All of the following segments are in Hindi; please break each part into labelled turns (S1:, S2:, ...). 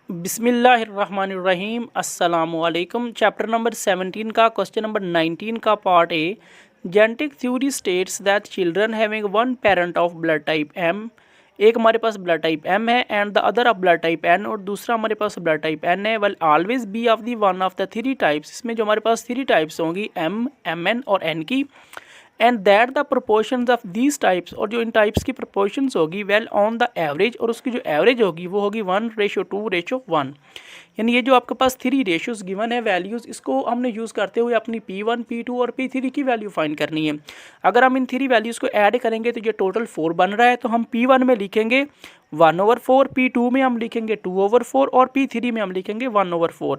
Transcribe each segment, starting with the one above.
S1: बिस्मिल्लाहिर्रहमानिर्रहीम अस्सलामुअलैकुम। चैप्टर नंबर 17 का क्वेश्चन नंबर 19 का part A. Genetic theory states that children having one parent of blood type M, एक हमारे पास ब्लड टाइप एम है and the other of blood type N, और दूसरा हमारे पास ब्लड टाइप एन है, will always be of the one of the three types. इसमें जो हमारे पास थ्री टाइप्स होंगी एम, एम एन और एन की, and that the proportions of these types, और जो इन टाइप्स की प्रोपोर्शंस होगी वेल ऑन द एवरेज, और उसकी जो एवरेज होगी वो होगी 1:2:1। यानी ये जो आपके पास थ्री रेशियोज गिवन है वैल्यूज़, इसको हमने यूज़ करते हुए अपनी P1, P2 और P3 की वैल्यू फाइंड करनी है। अगर हम इन थ्री वैल्यूज़ को ऐड करेंगे तो ये टोटल 4 बन रहा है, तो हम P1 में लिखेंगे 1/4, P2 में हम लिखेंगे 2/4 और P3 में हम लिखेंगे 1/4।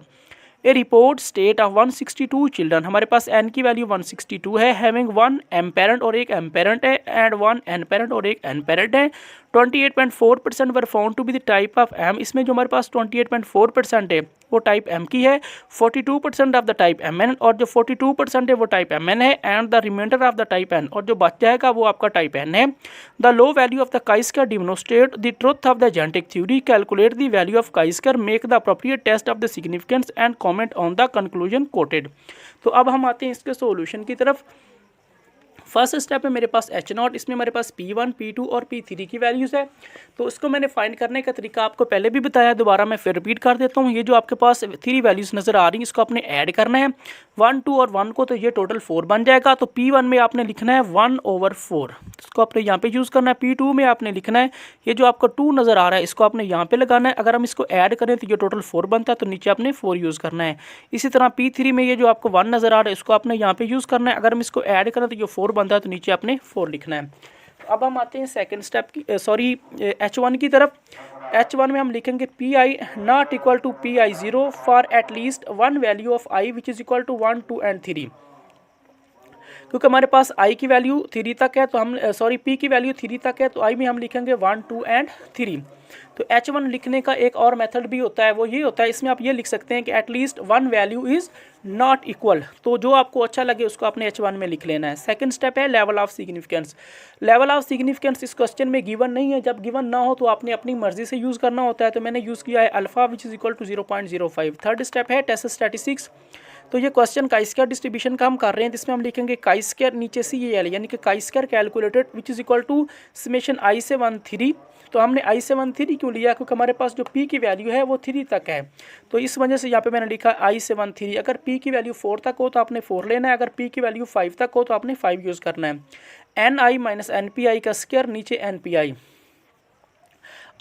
S1: ए रिपोर्ट स्टेट ऑफ 162 चिल्ड्रन, हमारे पास एन की वैल्यू 162 है, हैविंग वन एम पेरेंट और एक एम पेरेंट है एंड वन एन पेरेंट और एक एन पेरेंट है। 28.4% were found to be the type of M, इसमें जो हमारे पास 28.4% है वो टाइप एम की है, 42% of the type M N, और जो 42% है वो टाइप एम एन है, and the reminder of the type N, और जो बच जाएगा वो आपका टाइप एन है। The low value of the chi square demonstrate the truth of the genetic theory, calculate the value of chi square, make the appropriate test of the significance and comment on the conclusion quoted. तो अब हम आते हैं इसके सोल्यूशन की तरफ। फर्स्ट स्टेप है मेरे पास H0, इसमें हमारे पास P1, P2 और P3 की वैल्यूज़ है। तो इसको मैंने फाइंड करने का तरीका आपको पहले भी बताया, दोबारा मैं फिर रिपीट कर देता हूँ। ये जो आपके पास थ्री वैल्यूज़ नज़र आ रही हैं इसको आपने ऐड करना है 1, 2 और 1 को, तो ये टोटल 4 बन जाएगा। तो P1 में आपने लिखना है 1/4, इसको आपने यहाँ पे यूज़ करना है। P2 में आपने लिखना है, ये जो आपका 2 नज़र आ रहा है इसको आपने यहाँ पे लगाना है। अगर हम इसको ऐड करें तो ये टोटल 4 बनता है, तो नीचे आपने 4 यूज़ करना है। इसी तरह P3 में ये जो आपको 1 नज़र आ रहा है इसको आपने यहाँ पे यूज़ करना है। अगर हम इसको ऐड करें तो ये 4 बनता है, तो नीचे आपने 4 लिखना है। अब हम आते हैं सेकंड स्टेप की, H1 की तरफ। H1 में हम लिखेंगे Pi not equal to Pi0 for at least one value of i which is equal to 1, 2 and 3। क्योंकि हमारे पास i की वैल्यू 3 तक है, तो हम P की वैल्यू 3 तक है, तो i में हम लिखेंगे 1, 2 एंड 3। तो H1 लिखने का एक और मेथड भी होता है, वो ये होता है, इसमें आप ये लिख सकते हैं कि at least one value is not equal. तो जो आपको अच्छा लगे उसको आपने H1 में लिख लेना है। सेकंड स्टेप है level of significance. Level of significance इस क्वेश्चन में गिवन नहीं है, जब गिवन ना हो तो आपने अपनी मर्जी से यूज़ करना होता है। तो मैंने यूज़ किया है alpha which is equal to 0.05। Third step है टेस्ट स्टैटिस्टिक्स। तो ये क्वेश्चन काइस्क्वायर डिस्ट्रीब्यूशन का हम कर रहे हैं, जिसमें हम लिखेंगे काइस्क्वायर नीचे सी ये यानी कि chi square calculated which is equal to summation i से 1 3। तो हमने i से 1 3 क्यों लिया, क्योंकि हमारे पास जो p की वैल्यू है वो 3 तक है, तो इस वजह से यहाँ पे मैंने लिखा i से 1 3। अगर p की वैल्यू 4 तक हो तो आपने 4 लेना है, अगर p की वैल्यू 5 तक हो तो आपने 5 यूज़ करना है। ni माइनस npi का स्क्वायर नीचे npi।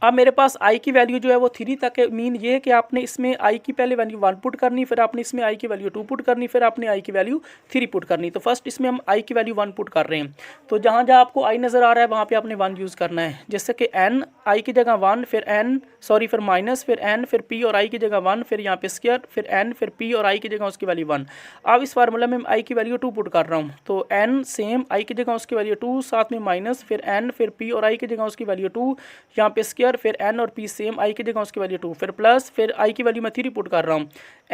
S1: अब मेरे पास i की वैल्यू जो है वो 3 तक है, मीन ये है कि आपने इसमें i की पहले वैल्यू 1 पुट करनी, फिर आपने इसमें i की वैल्यू 2 पुट करनी, फिर आपने i की वैल्यू 3 पुट करनी। तो फर्स्ट इसमें हम i की वैल्यू 1 पुट कर रहे हैं, तो जहाँ जहाँ आपको i नज़र आ रहा है वहाँ पे आपने 1 यूज़ करना है। जैसे कि n i की जगह 1, फिर माइनस, फिर n, फिर p और i की जगह 1, फिर यहाँ पे स्क्वायर, फिर n, फिर p और i की जगह उसकी वैल्यू 1। अब इस फार्मूला में i की वैल्यू 2 पुट कर रहा हूँ, तो n सेम i की जगह उसकी वैल्यू 2, साथ में माइनस, फिर n, फिर p और i की जगह उसकी वैल्यू 2, यहाँ पे स्क्वायर, फिर n और p सेम i की जगह उसकी वैल्यू 2, फिर प्लस, फिर i की वैल्यू मैं 3 पुट कर रहा हूँ,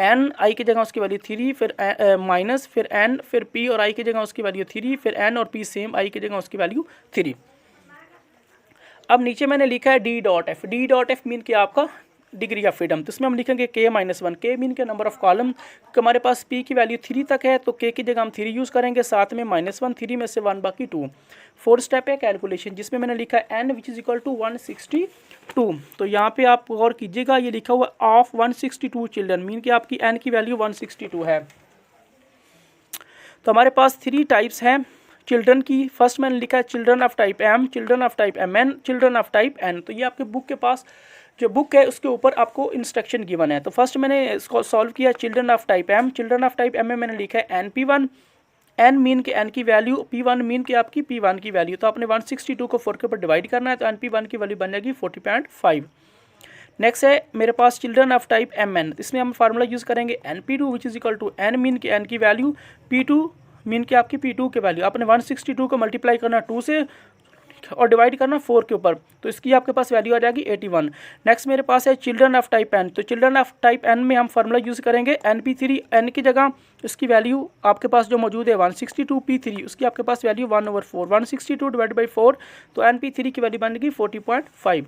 S1: n i की जगह उसकी वैल्यू 3, फिर माइनस, फिर n, फिर p और i की जगह उसकी वैल्यू 3, फिर n और p सेम i की जगह उसकी वैल्यू 3। अब नीचे मैंने लिखा है d.f। d.f मीन कि आपका डिग्री ऑफ फ्रीडम, तो इसमें हम लिखेंगे k-1, k मीन के नंबर ऑफ कॉलम। हमारे पास p की वैल्यू 3 तक है, तो k की जगह हम 3 यूज़ करेंगे, साथ में -1, 3 में से 1 बाकी 2। फोर्थ स्टेप है कैलकुलेशन, जिसमें मैंने लिखा है n which is equal to 162। तो यहाँ पे आप गौर कीजिएगा, ये लिखा हुआ ऑफ 162 चिल्ड्रन, मीन कि आपकी n की वैल्यू 162 है। तो हमारे पास 3 टाइप्स हैं चिल्ड्रन की। फर्स्ट मैंने लिखा है children of type M, children of type M N, children of type N. तो ये आपके बुक के पास जो बुक है उसके ऊपर आपको इंस्ट्रक्शन गिवन है। तो फर्स्ट मैंने इसको सॉल्व किया children of type M. Children of type M में मैंने लिखा है NP1, एन मीन के n की वैल्यू, P1 मीन के आपकी P1 की वैल्यू। तो आपने 162 को 4 के ऊपर डिवाइड करना है, तो NP1 की वैल्यू बन जाएगी 40.5। नेक्स्ट है मेरे पास चिल्ड्रन ऑफ टाइप MN, इसमें हम फार्मूला यूज़ करेंगे NP2 which is equal to n mean के n की वैल्यू, P2 मीन के आपकी P2 की वैल्यू। आपने 162 को मल्टीप्लाई करना 2 से और डिवाइड करना 4 के ऊपर, तो इसकी आपके पास वैल्यू आ जाएगी 81। नेक्स्ट मेरे पास है चिल्ड्रन ऑफ टाइप एन। तो चिल्ड्रन ऑफ टाइप एन में हम फार्मूला यूज़ करेंगे NP3, n की जगह उसकी वैल्यू आपके पास जो मौजूद है 162, P3 उसकी आपके पास वैल्यू 1/4, 162 डिवाइड बाई 4, तो NP3 की वैल्यू बनेगी 40.5।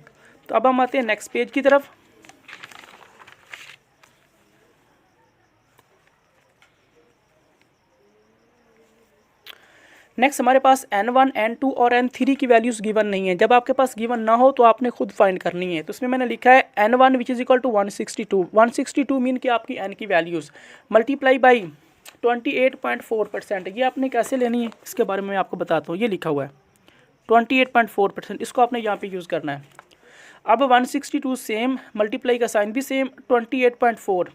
S1: तो अब हम आते हैं नेक्स्ट पेज की तरफ। नेक्स्ट हमारे पास N1, N2 और N3 की वैल्यूज़ गिवन नहीं है। जब आपके पास गिवन ना हो तो आपने खुद फाइंड करनी है। तो इसमें मैंने लिखा है N1 which is equal to 162। 162 mean कि आपकी N की वैल्यूज़ मल्टीप्लाई बाई 28.4%। ये आपने कैसे लेनी है इसके बारे में मैं आपको बताता हूँ। ये लिखा हुआ है 28.4%, इसको आपने यहाँ पे यूज़ करना है। अब 162 सेम, मल्टीप्लाई का साइन भी सेम, 28.4।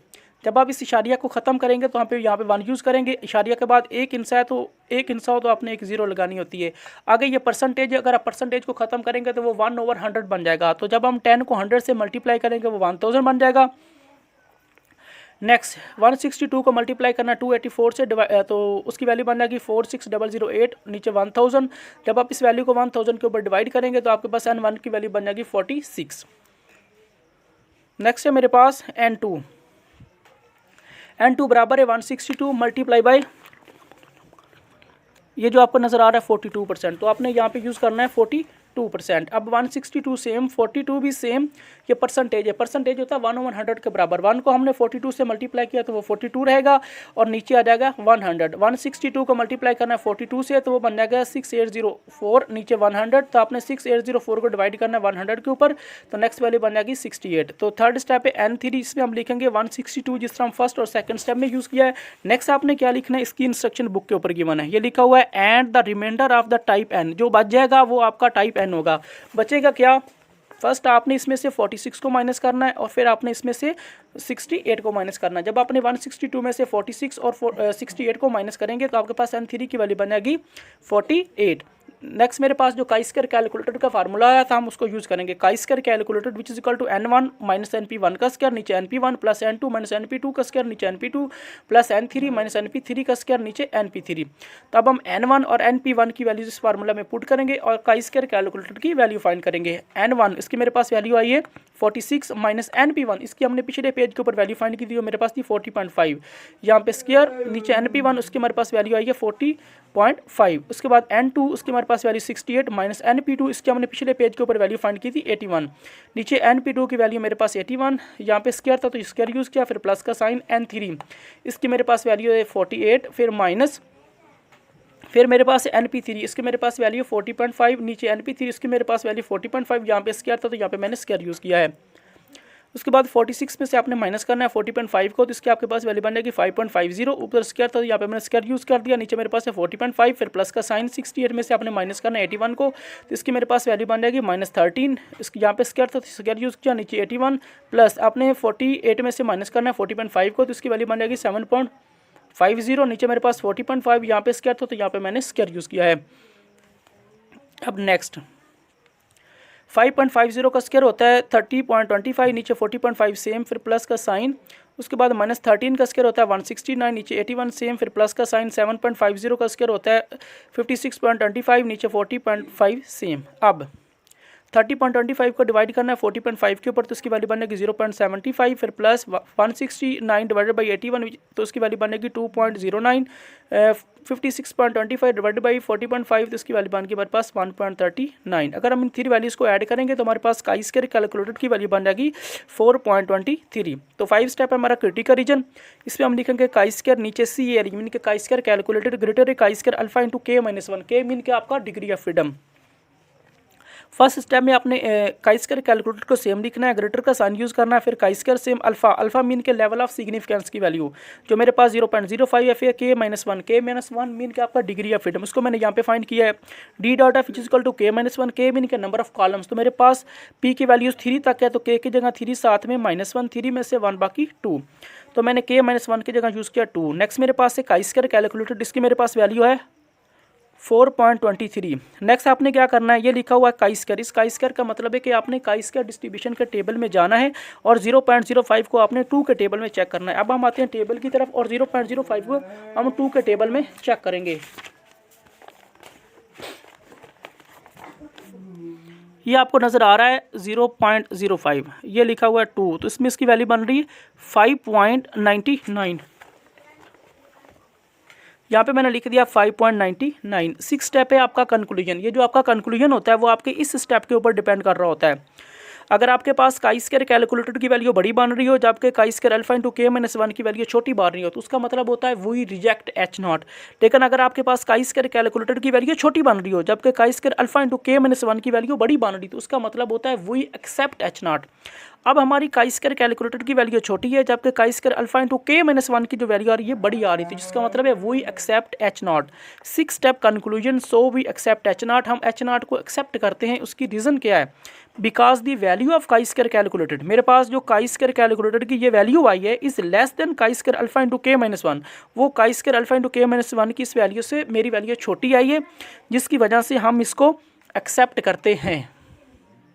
S1: जब आप इस इशारिया को ख़त्म करेंगे तो यहाँ पे 1 यूज़ करेंगे। इशारिया के बाद एक हिस्सा है तो एक हिस्सा हो तो आपने एक ज़ीरो लगानी होती है। आगे ये परसेंटेज, अगर आप परसेंटेज को ख़त्म करेंगे तो वो 1/100 बन जाएगा। तो जब हम 10 को 100 से मल्टीप्लाई करेंगे वो 1000 बन जाएगा। नेक्स्ट 162 को मल्टीप्लाई करना 284 से, तो उसकी वैल्यू बन जाएगी 46008, नीचे 1000। जब आप इस वैल्यू को 1000 के ऊपर डिवाइड करेंगे तो आपके पास N1 की वैल्यू बन जाएगी 46। नेक्स्ट है मेरे पास N2। N2 बराबर है 162 मल्टीप्लाई बाई, ये जो आपको नज़र आ रहा है 42%, तो आपने यहाँ पे यूज़ करना है 42%। अब 162 सेम, 42 भी सेम। ये परसेंटेज है, परसेंटेज होता है 1/100 के बराबर। 1 को हमने 42 से मल्टीप्लाई किया तो वो 42 रहेगा और नीचे आ जाएगा 100। 162 को मल्टीप्लाई करना है 42 से तो वो बन जाएगा 6804, नीचे 100। तो आपने 6804 को डिवाइड करना है 100 के ऊपर, तो नेक्स्ट वैल्यू बन जाएगी 68। तो थर्ड स्टेप है N3, इसमें हम लिखेंगे 162 जिस तरह हम फर्स्ट और सेकंड स्टेप में यूज़ किया है। नेक्स्ट आपने क्या लिखना है, इसकी इंस्ट्रक्शन बुक के ऊपर गिवन है। ये लिखा हुआ है and the reminder of the type N। जो बच जाएगा वो आपका टाइप N होगा। बचेगा क्या, फर्स्ट आपने इसमें से 46 को माइनस करना है और फिर आपने इसमें से 68 को माइनस करना है। जब आपने 162 में से 46 और 68 को माइनस करेंगे तो आपके पास N3 की वैल्यू बन जाएगी 48। नेक्स्ट मेरे पास जो काई स्क्वायर कैलकुलेटर का फार्मूला आया था हम उसको यूज़ करेंगे। Chi square calculator which is equal to N1 minus NP1 का स्क्वायर, नीचे NP1 plus N2 minus NP2 का स्क्वायर, नीचे NP2 plus N3 minus NP3 का स्क्वायर, नीचे NP3। तो अब हम N1 और NP1 की वैल्यूज इस फार्मूला में पुट करेंगे और काई स्क्वायर कैलकुलेटर की वैल्यू फाइंड करेंगे। N1 इसकी मेरे पास वैल्यू आई है 46 माइनस NP1, इसकी हमने पिछले पेज के ऊपर वैल्यू फाइंड की थी, वो मेरे पास थी 40.5। यहाँ पे स्क्वायर, नीचे NP1 उसकी हमारे पास वैल्यू आई है 40.5। उसके बाद N2 उसकी हमारे पास वैल्यू 68 माइनस NP2, इसकी हमने पिछले पेज के ऊपर वैल्यू फाइंड की थी 81। नीचे NP2 की वैल्यू मेरे पास 81, यहाँ पे स्क्वायर था तो स्क्वायर यूज़ किया, फिर प्लस का साइन। N3 इसकी मेरे पास वैल्यू है 48, फिर माइनस, फिर मेरे पास NP3 इसके मेरे पास वैल्यू 40.5, नीचे NP3 इसकी मेरे पास वैल्यू 40.5, यहाँ पे स्क्वायर था तो यहाँ पे मैंने स्क्वायर यूज़ किया है। उसके बाद 46 में से आपने माइनस करना है 40.5 को, तो इसके आपके पास वैल्यू बन जाएगी 5.50। ऊपर स्क्वायर था तो यहाँ पे मैंने स्क्वायर यूज़ कर दिया, नीचे मेरे पास है 40.5, फिर प्लस का साइन। 68 में से आपने माइनस करना है 81 को, तो इसकी मेरे पास वैल्यू बन जाएगी -13। इसकी यहाँ पे स्क्वायर था तो स्क्वायर यूज़ किया, नीचे 81 प्लस आपने 48 में से माइनस करना है 40.5 को, तो इसकी वैल्यू बन जाएगी 7.50। नीचे मेरे पास 40.5, यहाँ पे स्क्वायर था तो यहाँ पे मैंने स्क्वायर यूज़ किया है। अब नेक्स्ट 5.50 का स्क्वायर होता है 30.25, नीचे 40.5 सेम, फिर प्लस का साइन। उसके बाद -13 का स्क्वायर होता है 169, नीचे 81 सेम, फिर प्लस का साइन। 7.50 का स्क्वायर होता है 56.25, नीचे 40.5 सेम। अब 30.25 को डिवाइड करना है 40.5 के ऊपर, तो इसकी वैल्यू बनेगी 0.75, फिर प्लस 169 डिवाइडेड बाई 81, तो इसकी वैल्यू बनेगी 2.09। 56.25 डिवाइडेड बाई 40.5, तो इसकी वैल्यू बन गई हमारे पास 1.39। अगर हम इन 3 वैल्यूज़ को ऐड करेंगे तो हमारे पास काई स्क्वायर कैलकुलेटर की वैल्यू बन जाएगी 4.23। तो 5 स्टेप है हमारा क्रिटिकल रीजन। इसमें हम लिखेंगे काई स्क्वायर, नीचे सी एयर मीन के काई स्क्वायर कैलकुलेटर ग्रेटर है chi square alpha into K-1, के मीन के आपका degree of freedom. First step में आपने काई स्क्वायर कैलकुलेटर को सेम लिखना है, ग्रेटर का साइन यूज़ करना है, फिर chi square same alpha, alpha mean के लेवल ऑफ सिग्निफिकेंस की वैल्यू जो मेरे पास 0.05 है, फिर K-1, K-1 मीन के आपका डिग्री ऑफ फ्रीडम, उसको मैंने यहाँ पे फाइंड किया है। D dot of equal to K-1, K mean के नंबर ऑफ कॉलम्स, तो मेरे पास P की वैल्यूज़ 3 तक है तो K की जगह 3 साथ में -1, 3 में से 1 बाकी 2, तो मैंने K-1 की जगह यूज़ किया 2। नेक्स्ट मेरे पास है काई स्क्वायर कैलकुलेटर, जिसकी मेरे पास वैल्यू है 4.23। नेक्स्ट आपने क्या करना है, ये लिखा हुआ है काई स्क्वायर। इस काई स्क्वायर का मतलब है कि आपने काई स्क्वायर डिस्ट्रीब्यूशन के टेबल में जाना है और 0.05 को आपने 2 के टेबल में चेक करना है। अब हम आते हैं टेबल की तरफ और 0.05 को हम 2 के टेबल में चेक करेंगे। ये आपको नज़र आ रहा है 0.05, ये लिखा हुआ है 2, तो इसमें इसकी वैल्यू बन रही है 5.99। यहाँ पे मैंने लिख दिया 5.99। 6 स्टेप है आपका कंक्लूजन। ये जो आपका कंक्लूजन होता है वो आपके इस स्टेप के ऊपर डिपेंड कर रहा होता है। अगर आपके पास काई स्क्वायर कैलकुलेटेड की वैल्यू बड़ी बन रही हो जबकि काई स्क्वायर अल्फा इंटू के माइनस 1 की वैल्यू छोटी बन रही हो तो उसका मतलब होता है वी रिजेक्ट एच नॉट। लेकिन अगर आपके पास काई स्क्वायर कैलकुलेटेड की वैल्यू छोटी बन रही हो जबकि काई स्क्वायर अल्फा इंटू के माइनस 1 की वैल्यू बड़ी बन रही तो उसका मतलब होता है वी एक्सेप्ट एच नॉट। अब हमारी काई स्क्वायर कैलकुलेटेड की वैल्यू छोटी है जबकि काई स्क्वायर अल्फा इंटू के माइनस 1 की जो वैल्यू आ रही है बड़ी आ रही थी जिसका मतलब है we accept H naught. 6 step conclusion, so we accept H naught. हम एच नॉट को एक्सेप्ट करते हैं, उसकी रीज़न क्या है? Because the value of chi square calculated, मेरे पास जो काई स्क्वायर कैलकुलेटेड की ये वैल्यू आई है is less than chi square alpha into के माइनस 1। वो काई स्क्वायर अल्फा इंटू के माइनस 1 की इस वैल्यू से मेरी वैल्यू छोटी आई है जिसकी वजह से हम इसको एक्सेप्ट करते हैं।